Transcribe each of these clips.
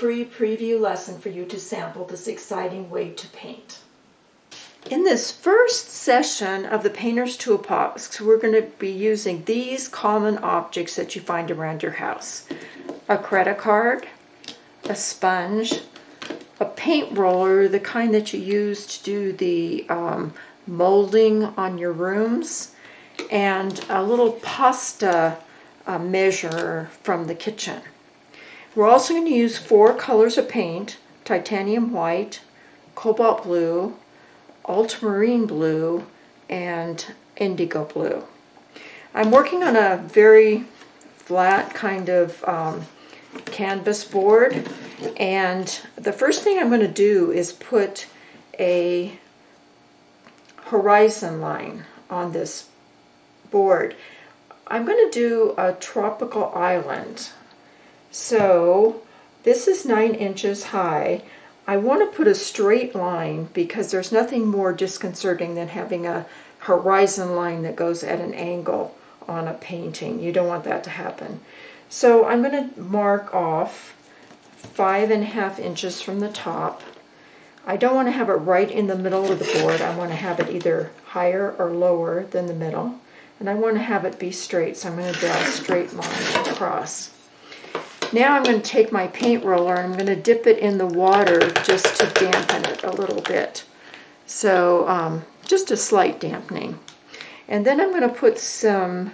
free preview lesson for you to sample this exciting way to paint. In this first session of the Painter's Toolbox, we're going to be using these common objects that you find around your house. A credit card, a sponge, a paint roller, the kind that you use to do the molding on your rooms, and a little pasta measure from the kitchen. We're also going to use 4 colors of paint: titanium white, cobalt blue, ultramarine blue, and indigo blue. I'm working on a very flat kind of canvas board, and the first thing I'm going to do is put a horizon line on this board. I'm going to do a tropical island. So this is 9 inches high. I want to put a straight line because there's nothing more disconcerting than having a horizon line that goes at an angle on a painting. You don't want that to happen. So I'm going to mark off 5.5 inches from the top. I don't want to have it right in the middle of the board. I want to have it either higher or lower than the middle. And I want to have it be straight, so I'm going to draw a straight line across. Now I'm going to take my paint roller and I'm going to dip it in the water just to dampen it a little bit. So just a slight dampening. And then I'm going to put some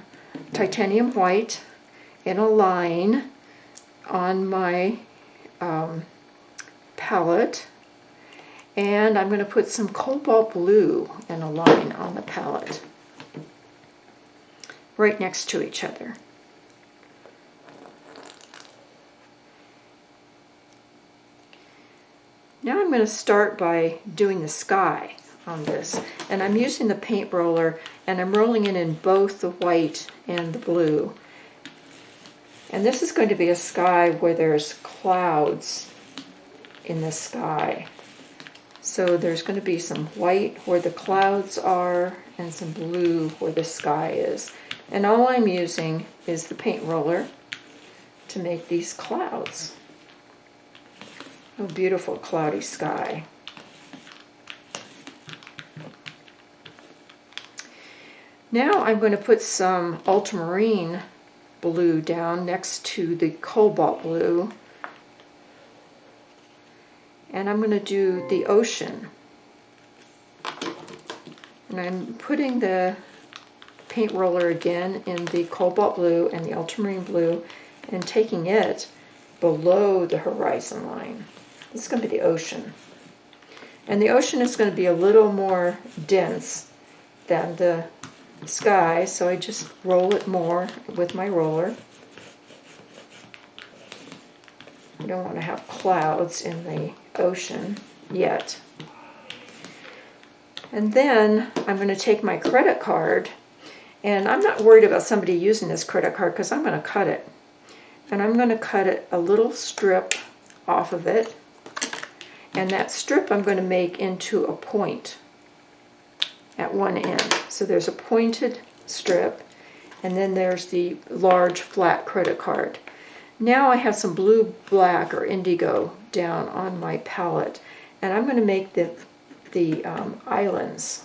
titanium white in a line on my palette. And I'm going to put some cobalt blue in a line on the palette, right next to each other. Now I'm going to start by doing the sky on this, and I'm using the paint roller and I'm rolling it in both the white and the blue. And this is going to be a sky where there's clouds in the sky. So there's going to be some white where the clouds are and some blue where the sky is. And all I'm using is the paint roller to make these clouds. Oh, beautiful cloudy sky. Now I'm going to put some ultramarine blue down next to the cobalt blue. And I'm going to do the ocean. And I'm putting the paint roller again in the cobalt blue and the ultramarine blue and taking it below the horizon line. This is going to be the ocean. And the ocean is going to be a little more dense than the sky, so I just roll it more with my roller. I don't want to have clouds in the ocean yet. And then I'm going to take my credit card, and I'm not worried about somebody using this credit card because I'm going to cut it. And I'm going to cut it a little strip off of it, and that strip I'm going to make into a point at one end. So there's a pointed strip, and then there's the large flat credit card. Now I have some blue, black, or indigo down on my palette, and I'm going to make the islands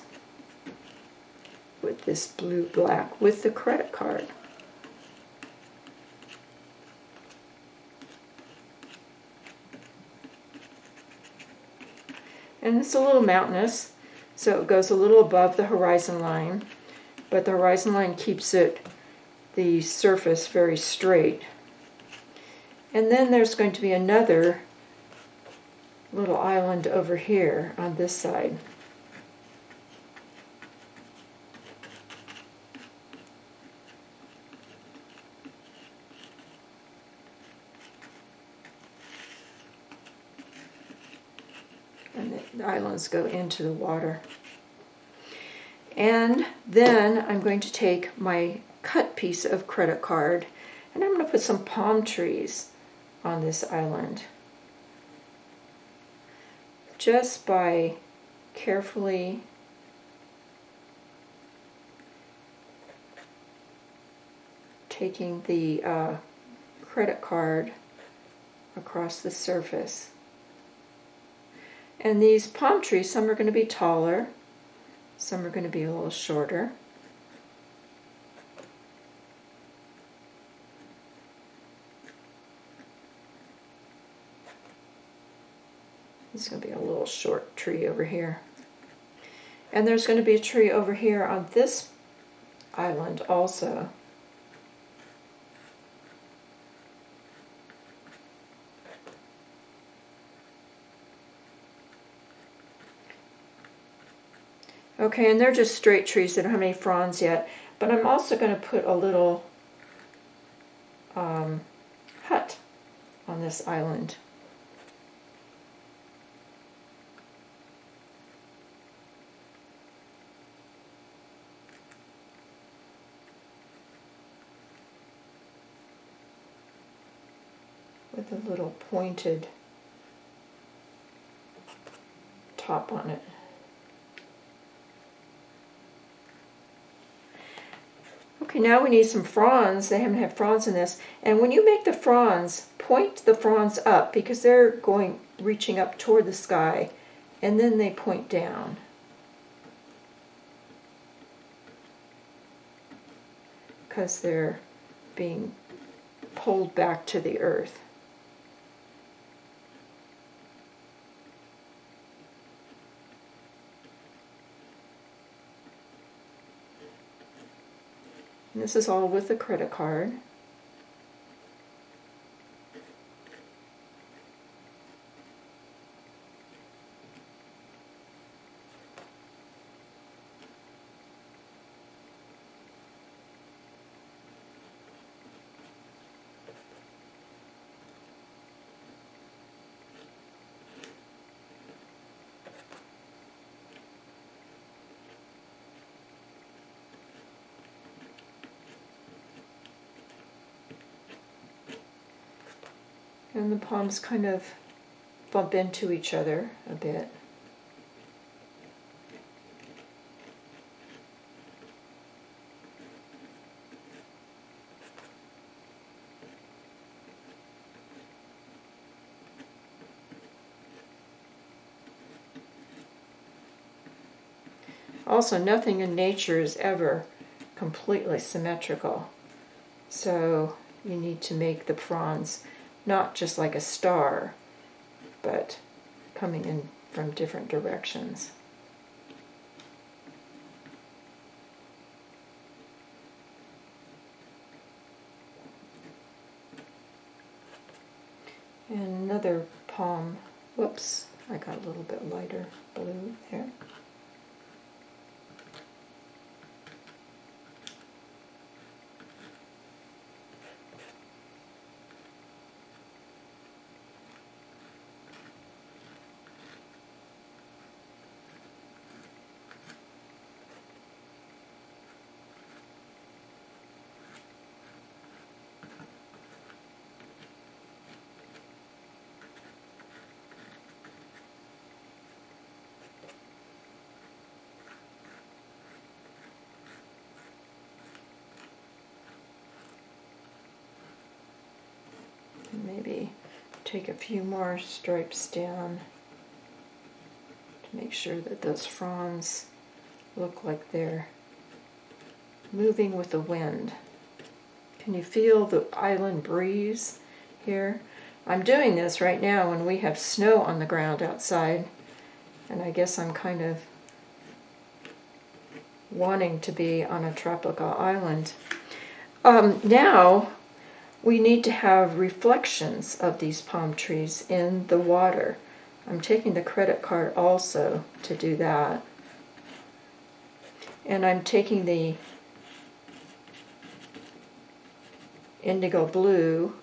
with this blue, black, with the credit card. And it's a little mountainous, so it goes a little above the horizon line, but the horizon line keeps the surface very straight. And then there's going to be another little island over here on this side. And the islands go into the water. And then I'm going to take my cut piece of credit card and I'm going to put some palm trees on this island. Just by carefully taking the credit card across the surface. And these palm trees, some are going to be taller, some are going to be a little shorter. This is going to be a little short tree over here. And there's going to be a tree over here on this island also. Okay, and they're just straight trees. They don't have any fronds yet. But I'm also going to put a little hut on this island. With a little pointed top on it. Okay, now we need some fronds. They haven't had fronds in this. And when you make the fronds, point the fronds up because they're reaching up toward the sky, and then they point down. Because they're being pulled back to the earth. And this is all with a credit card. And the palms kind of bump into each other a bit. Also, nothing in nature is ever completely symmetrical. So you need to make the fronds not just like a star, but coming in from different directions. And another palm. Whoops, I got a little bit lighter blue there. Maybe take a few more stripes down to make sure that those fronds look like they're moving with the wind. Can you feel the island breeze here? I'm doing this right now when we have snow on the ground outside, and I guess I'm kind of wanting to be on a tropical island. Now we need to have reflections of these palm trees in the water. I'm taking the credit card also to do that. And I'm taking the Indigo Blue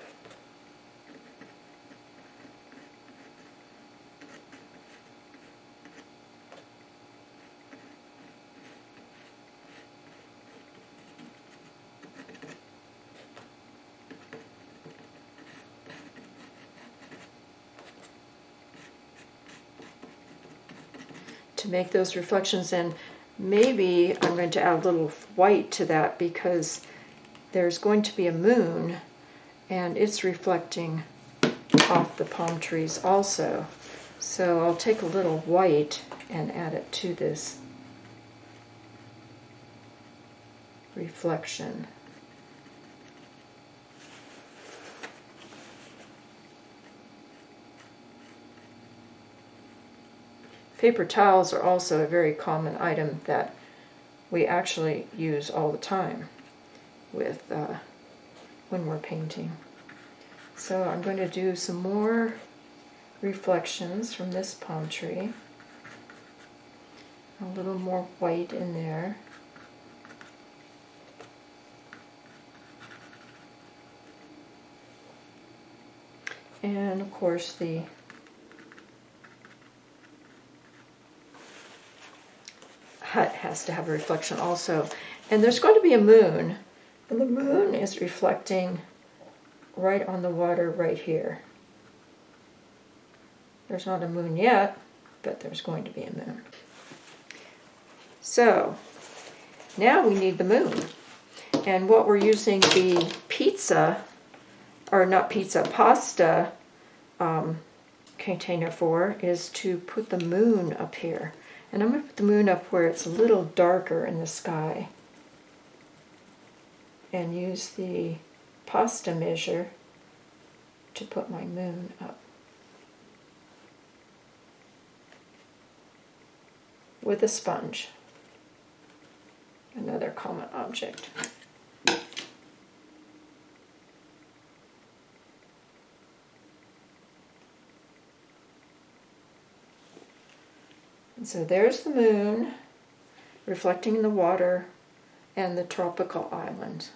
to make those reflections, and maybe I'm going to add a little white to that because there's going to be a moon and it's reflecting off the palm trees also. So I'll take a little white and add it to this reflection. Paper towels are also a very common item that we actually use all the time with when we're painting. So I'm going to do some more reflections from this palm tree. A little more white in there. And of course the hut has to have a reflection also. And there's going to be a moon. And the moon is reflecting right on the water right here. There's not a moon yet, but there's going to be a moon. So now we need the moon. And what we're using the pasta container for is to put the moon up here. And I'm going to put the moon up where it's a little darker in the sky. And use the pasta measure to put my moon up. With a sponge. Another common object. And so there's the moon reflecting in the water and the tropical island.